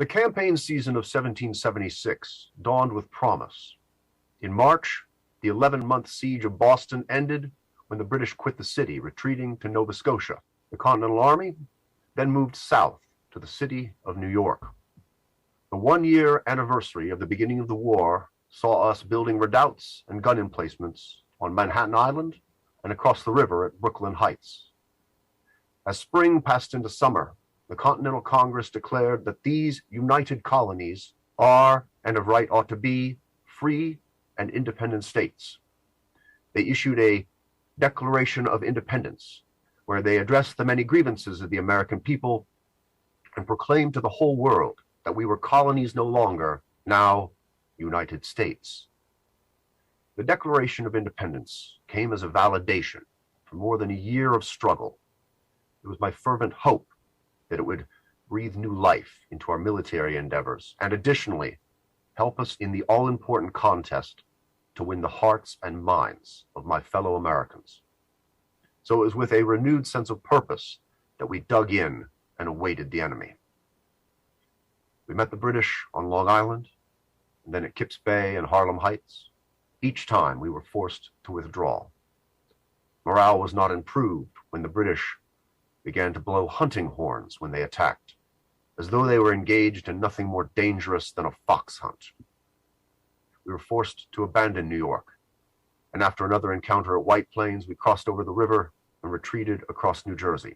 The campaign season of 1776 dawned with promise. In March, the 11-month siege of Boston ended when the British quit the city, retreating to Nova Scotia. The Continental Army then moved south to the city of New York. The one-year anniversary of the beginning of the war saw us building redoubts and gun emplacements on Manhattan Island and across the river at Brooklyn Heights. As spring passed into summer, the Continental Congress declared that these united colonies are, and of right ought to be, free and independent states. They issued a Declaration of Independence, where they addressed the many grievances of the American people and proclaimed to the whole world that we were colonies no longer, now United States. The Declaration of Independence came as a validation for more than a year of struggle. It was my fervent hope that it would breathe new life into our military endeavors and additionally help us in the all-important contest to win the hearts and minds of my fellow Americans. So it was with a renewed sense of purpose that we dug in and awaited the enemy. We met the British on Long Island, and then at Kips Bay and Harlem Heights. Each time we were forced to withdraw. Morale was not improved when the British began to blow hunting horns when they attacked, as though they were engaged in nothing more dangerous than a fox hunt. We were forced to abandon New York, and after another encounter at White Plains, we crossed over the river and retreated across New Jersey.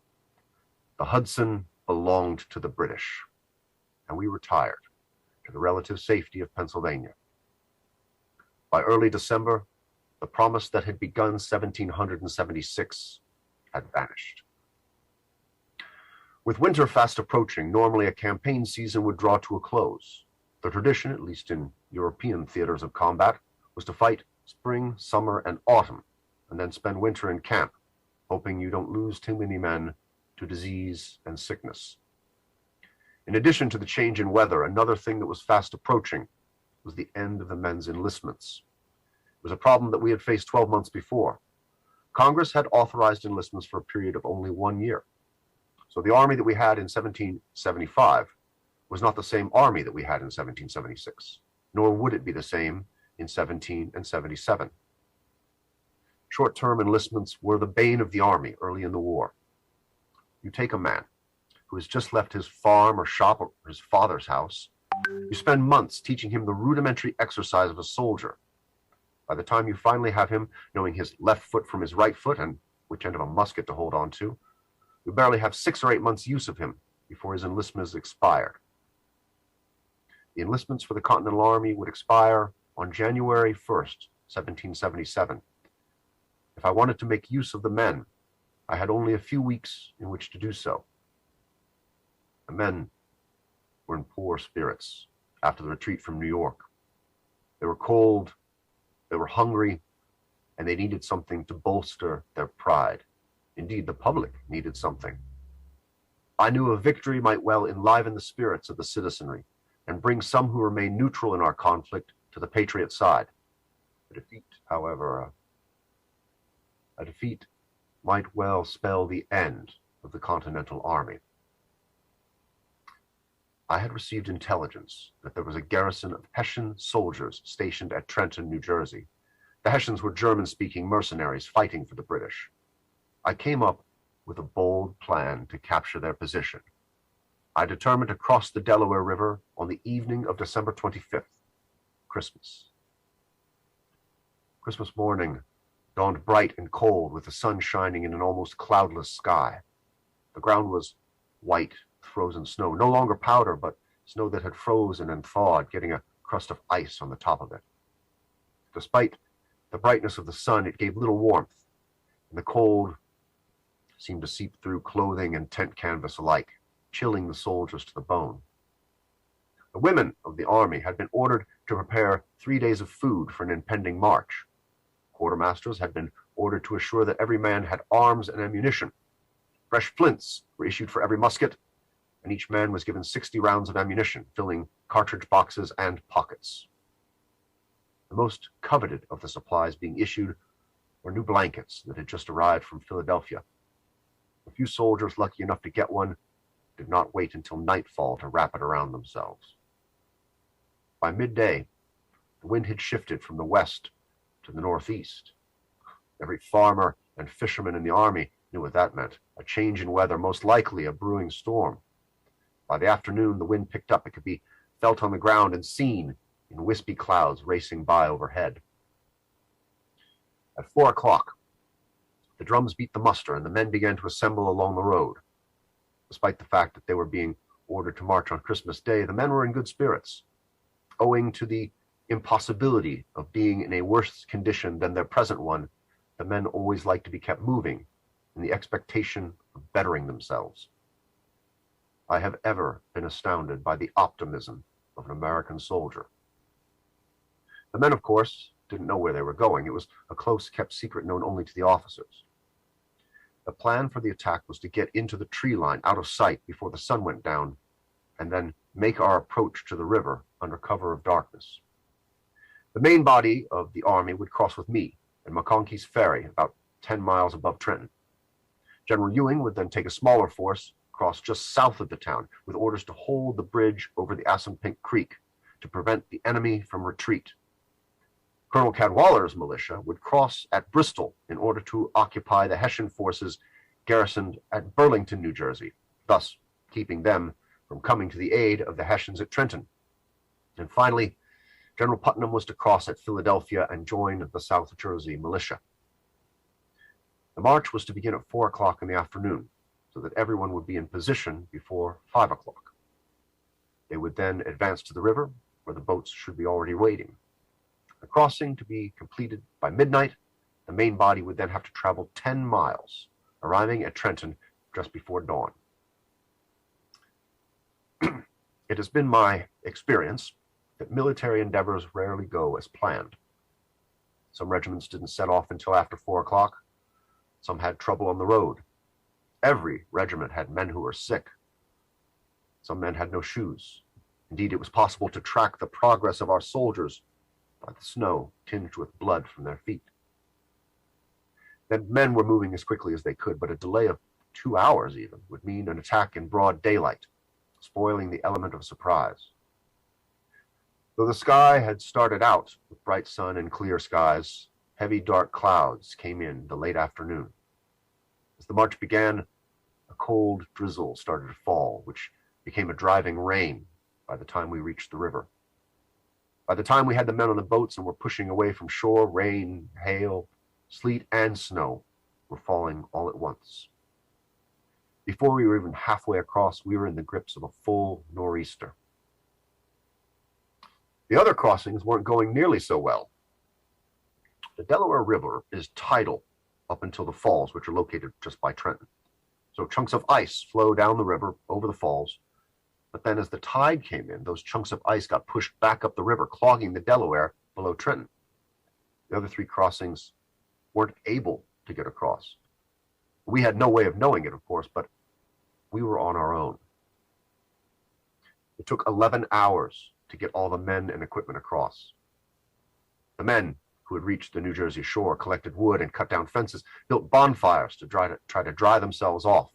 The Hudson belonged to the British, and we retired to the relative safety of Pennsylvania. By early December, the promise that had begun 1776 had vanished. With winter fast approaching, normally a campaign season would draw to a close. The tradition, at least in European theaters of combat, was to fight spring, summer, and autumn, and then spend winter in camp, hoping you don't lose too many men to disease and sickness. In addition to the change in weather, another thing that was fast approaching was the end of the men's enlistments. It was a problem that we had faced 12 months before. Congress had authorized enlistments for a period of only 1 year. So the army that we had in 1775 was not the same army that we had in 1776, nor would it be the same in 1777. Short-term enlistments were the bane of the army early in the war. You take a man who has just left his farm or shop or his father's house. You spend months teaching him the rudimentary exercise of a soldier. By the time you finally have him knowing his left foot from his right foot and which end of a musket to hold on to, you barely have 6 or 8 months' use of him before his enlistment is expired. The enlistments for the Continental Army would expire on January 1st, 1777. If I wanted to make use of the men, I had only a few weeks in which to do so. The men were in poor spirits after the retreat from New York. They were cold, they were hungry, and they needed something to bolster their pride. Indeed, the public needed something. I knew a victory might well enliven the spirits of the citizenry and bring some who remained neutral in our conflict to the patriot side. A defeat, however, a defeat might well spell the end of the Continental Army. I had received intelligence that there was a garrison of Hessian soldiers stationed at Trenton, New Jersey. The Hessians were German-speaking mercenaries fighting for the British. I came up with a bold plan to capture their position. I determined to cross the Delaware River on the evening of December 25th, Christmas. Christmas morning dawned bright and cold with the sun shining in an almost cloudless sky. The ground was white, frozen snow, no longer powder, but snow that had frozen and thawed, getting a crust of ice on the top of it. Despite the brightness of the sun, it gave little warmth, and the cold seemed to seep through clothing and tent canvas alike, chilling the soldiers to the bone. The women of the army had been ordered to prepare 3 days of food for an impending march. Quartermasters had been ordered to assure that every man had arms and ammunition. Fresh flints were issued for every musket, and each man was given 60 rounds of ammunition, filling cartridge boxes and pockets. The most coveted of the supplies being issued were new blankets that had just arrived from Philadelphia. A few soldiers lucky enough to get one did not wait until nightfall to wrap it around themselves. By midday, the wind had shifted from the west to the northeast. Every farmer and fisherman in the army knew what that meant: a change in weather, most likely a brewing storm. By the afternoon, the wind picked up. It could be felt on the ground and seen in wispy clouds racing by overhead. At 4 o'clock, the drums beat the muster, and the men began to assemble along the road. Despite the fact that they were being ordered to march on Christmas Day, the men were in good spirits. Owing to the impossibility of being in a worse condition than their present one, the men always liked to be kept moving in the expectation of bettering themselves. I have ever been astounded by the optimism of an American soldier. The men, of course, didn't know where they were going. It was a close-kept secret known only to the officers. The plan for the attack was to get into the tree line out of sight before the sun went down, and then make our approach to the river under cover of darkness. The main body of the army would cross with me at McConkey's Ferry, about 10 miles above Trenton. General Ewing would then take a smaller force, cross just south of the town, with orders to hold the bridge over the Assunpink Creek to prevent the enemy from retreat. Colonel Cadwaller's militia would cross at Bristol in order to occupy the Hessian forces garrisoned at Burlington, New Jersey, thus keeping them from coming to the aid of the Hessians at Trenton. And finally, General Putnam was to cross at Philadelphia and join the South Jersey militia. The march was to begin at 4 o'clock in the afternoon, so that everyone would be in position before 5 o'clock. They would then advance to the river, where the boats should be already waiting. The crossing to be completed by midnight, the main body would then have to travel 10 miles, arriving at Trenton just before dawn. It has been my experience that military endeavors rarely go as planned. Some regiments didn't set off until after 4 o'clock. Some had trouble on the road. Every regiment had men who were sick. Some men had no shoes. Indeed, it was possible to track the progress of our soldiers by the snow tinged with blood from their feet. The men were moving as quickly as they could, but a delay of 2 hours even would mean an attack in broad daylight, spoiling the element of surprise. Though the sky had started out with bright sun and clear skies, heavy dark clouds came in the late afternoon. As the march began, a cold drizzle started to fall, which became a driving rain by the time we reached the river. By the time we had the men on the boats and were pushing away from shore, rain, hail, sleet, and snow were falling all at once. Before we were even halfway across, we were in the grips of a full nor'easter. The other crossings weren't going nearly so well. The Delaware River is tidal up until the falls, which are located just by Trenton. So chunks of ice flow down the river over the falls, but then as the tide came in, those chunks of ice got pushed back up the river, clogging the Delaware below Trenton. The other 3 crossings weren't able to get across. We had no way of knowing it, of course, but we were on our own. It took 11 hours to get all the men and equipment across. The men who had reached the New Jersey shore collected wood and cut down fences, built bonfires to try to dry themselves off.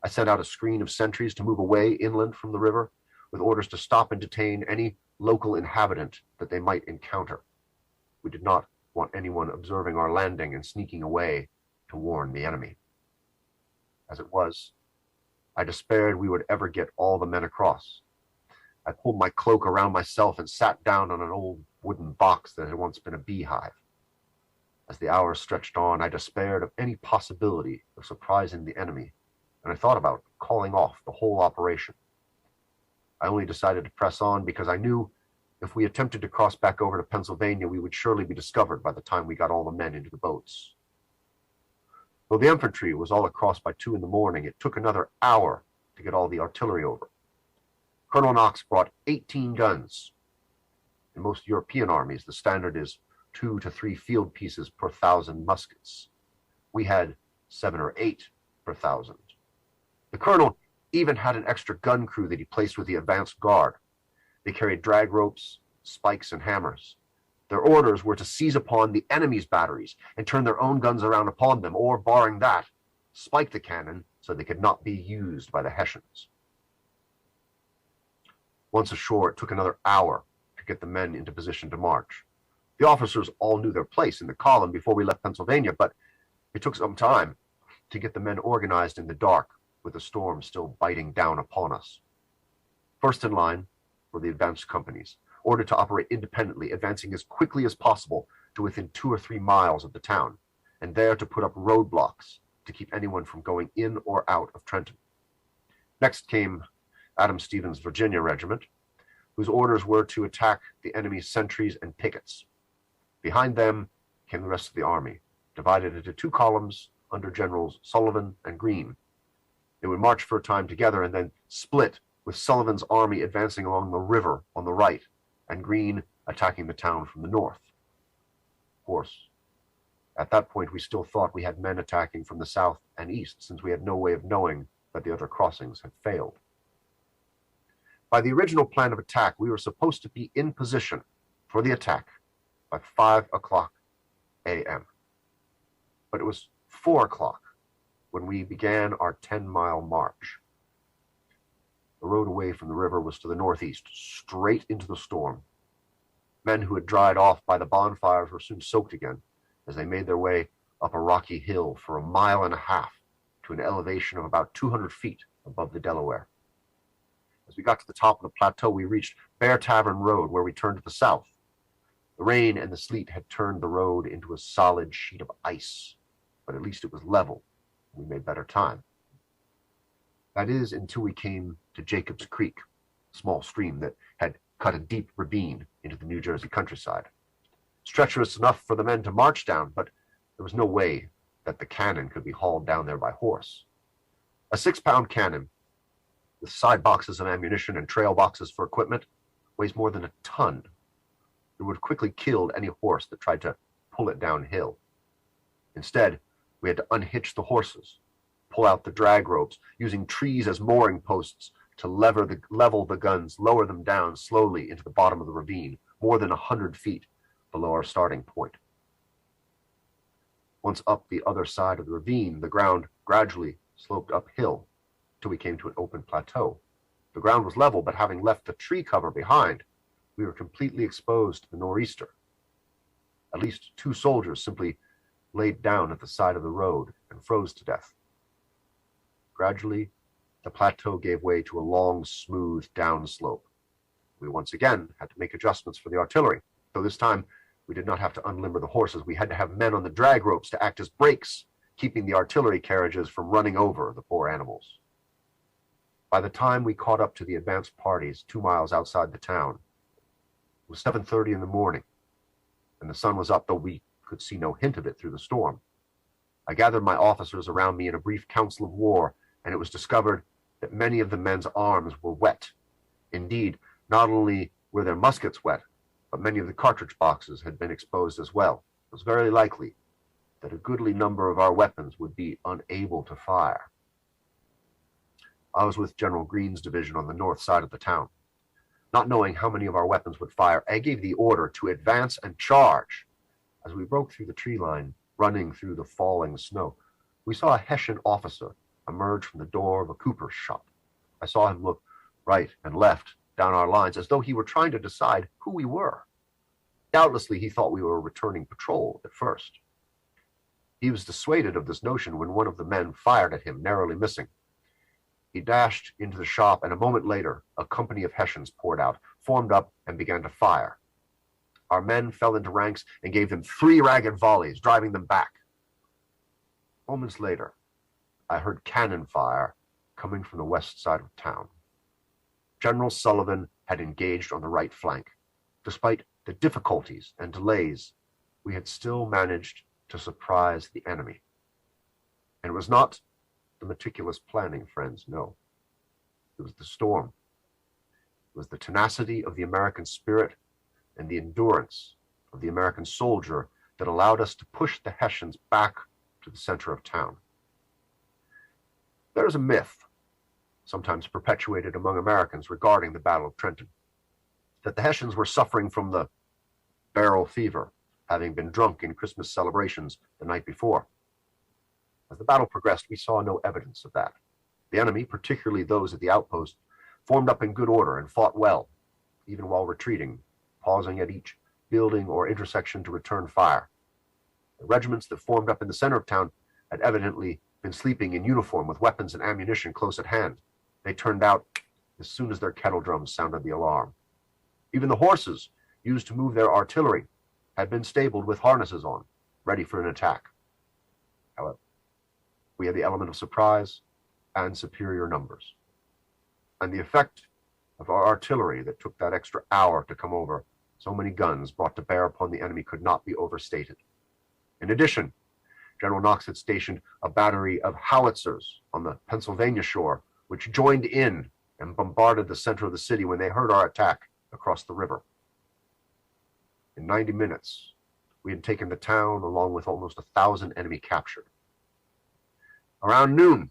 I sent out a screen of sentries to move away inland from the river, with orders to stop and detain any local inhabitant that they might encounter. We did not want anyone observing our landing and sneaking away to warn the enemy. As it was, I despaired we would ever get all the men across. I pulled my cloak around myself and sat down on an old wooden box that had once been a beehive. As the hours stretched on, I despaired of any possibility of surprising the enemy, and I thought about calling off the whole operation. I only decided to press on because I knew if we attempted to cross back over to Pennsylvania, we would surely be discovered by the time we got all the men into the boats. Though the infantry was all across by 2 in the morning, it took another hour to get all the artillery over. Colonel Knox brought 18 guns. In most European armies, the standard is 2 to 3 field pieces per 1,000 muskets. We had 7 or 8 per 1,000. The colonel even had an extra gun crew that he placed with the advanced guard. They carried drag ropes, spikes, and hammers. Their orders were to seize upon the enemy's batteries and turn their own guns around upon them, or, barring that, spike the cannon so they could not be used by the Hessians. Once ashore, it took another hour to get the men into position to march. The officers all knew their place in the column before we left Pennsylvania, but it took some time to get the men organized in the dark, with the storm still biting down upon us. First in line were the advance companies, ordered to operate independently, advancing as quickly as possible to within 2 or 3 miles of the town, and there to put up roadblocks to keep anyone from going in or out of Trenton. Next came Adam Stevens' Virginia Regiment, whose orders were to attack the enemy's sentries and pickets. Behind them came the rest of the army, divided into 2 columns under Generals Sullivan and Greene. They would march for a time together and then split, with Sullivan's army advancing along the river on the right and Greene attacking the town from the north. Of course, at that point we still thought we had men attacking from the south and east, since we had no way of knowing that the other crossings had failed. By the original plan of attack, we were supposed to be in position for the attack by 5 o'clock a.m. But it was 4 o'clock when we began our 10-mile march. The road away from the river was to the northeast, straight into the storm. Men who had dried off by the bonfires were soon soaked again as they made their way up a rocky hill for 1.5 miles to an elevation of about 200 feet above the Delaware. As we got to the top of the plateau, we reached Bear Tavern Road, where we turned to the south. The rain and the sleet had turned the road into a solid sheet of ice, but at least it was level. We made better time. That is, until we came to Jacob's Creek, a small stream that had cut a deep ravine into the New Jersey countryside. It's treacherous enough for the men to march down, but there was no way that the cannon could be hauled down there by horse. A 6-pound cannon, with side boxes of ammunition and trail boxes for equipment, weighs more than a ton. It would have quickly killed any horse that tried to pull it downhill. Instead, we had to unhitch the horses, pull out the drag ropes, using trees as mooring posts to level the guns, lower them down slowly into the bottom of the ravine, more than 100 feet below our starting point. Once up the other side of the ravine, the ground gradually sloped uphill till we came to an open plateau. The ground was level, but having left the tree cover behind, we were completely exposed to the nor'easter. At least 2 soldiers simply laid down at the side of the road and froze to death. Gradually, the plateau gave way to a long, smooth downslope. We once again had to make adjustments for the artillery, though this time we did not have to unlimber the horses. We had to have men on the drag ropes to act as brakes, keeping the artillery carriages from running over the poor animals. By the time we caught up to the advanced parties 2 miles outside the town, it was 7:30 in the morning, and the sun was up, though we could see no hint of it through the storm. I gathered my officers around me in a brief council of war, and it was discovered that many of the men's arms were wet. Indeed, not only were their muskets wet, but many of the cartridge boxes had been exposed as well. It was very likely that a goodly number of our weapons would be unable to fire. I was with General Greene's division on the north side of the town. Not knowing how many of our weapons would fire, I gave the order to advance and charge. As we broke through the tree line, running through the falling snow, we saw a Hessian officer emerge from the door of a cooper's shop. I saw him look right and left down our lines as though he were trying to decide who we were. Doubtlessly, he thought we were a returning patrol at first. He was dissuaded of this notion when one of the men fired at him, narrowly missing. He dashed into the shop, and a moment later, a company of Hessians poured out, formed up, and began to fire. Our men fell into ranks and gave them 3 ragged volleys, driving them back. Moments later, I heard cannon fire coming from the west side of town. General Sullivan had engaged on the right flank. Despite the difficulties and delays, we had still managed to surprise the enemy. And it was not the meticulous planning, friends, no. It was the storm. It was the tenacity of the American spirit and the endurance of the American soldier that allowed us to push the Hessians back to the center of town. There is a myth, sometimes perpetuated among Americans, regarding the Battle of Trenton, that the Hessians were suffering from the barrel fever, having been drunk in Christmas celebrations the night before. As the battle progressed, we saw no evidence of that. The enemy, particularly those at the outpost, formed up in good order and fought well, even while retreating, pausing at each building or intersection to return fire. The regiments that formed up in the center of town had evidently been sleeping in uniform with weapons and ammunition close at hand. They turned out as soon as their kettle drums sounded the alarm. Even the horses used to move their artillery had been stabled with harnesses on, ready for an attack. However, we had the element of surprise and superior numbers. And the effect of our artillery that took that extra hour to come over so many guns brought to bear upon the enemy could not be overstated. In addition, General Knox had stationed a battery of howitzers on the Pennsylvania shore, which joined in and bombarded the center of the city when they heard our attack across the river. In 90 minutes, we had taken the town along with almost 1,000 enemy captured. Around noon,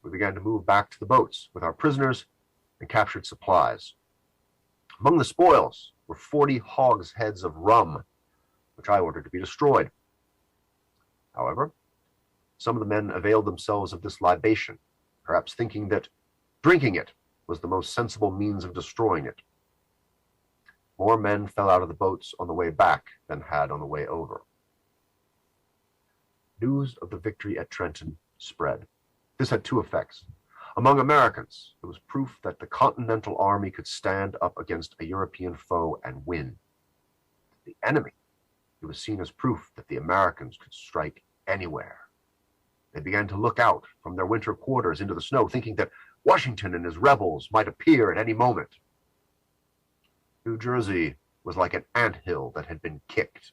we began to move back to the boats with our prisoners and captured supplies. Among the spoils were 40 hogsheads of rum, which I ordered to be destroyed. However, some of the men availed themselves of this libation, perhaps thinking that drinking it was the most sensible means of destroying it. More men fell out of the boats on the way back than had on the way over. News of the victory at Trenton spread. This had two effects. Among Americans, it was proof that the Continental Army could stand up against a European foe and win. The enemy, it was seen as proof that the Americans could strike anywhere. They began to look out from their winter quarters into the snow, thinking that Washington and his rebels might appear at any moment. New Jersey was like an anthill that had been kicked.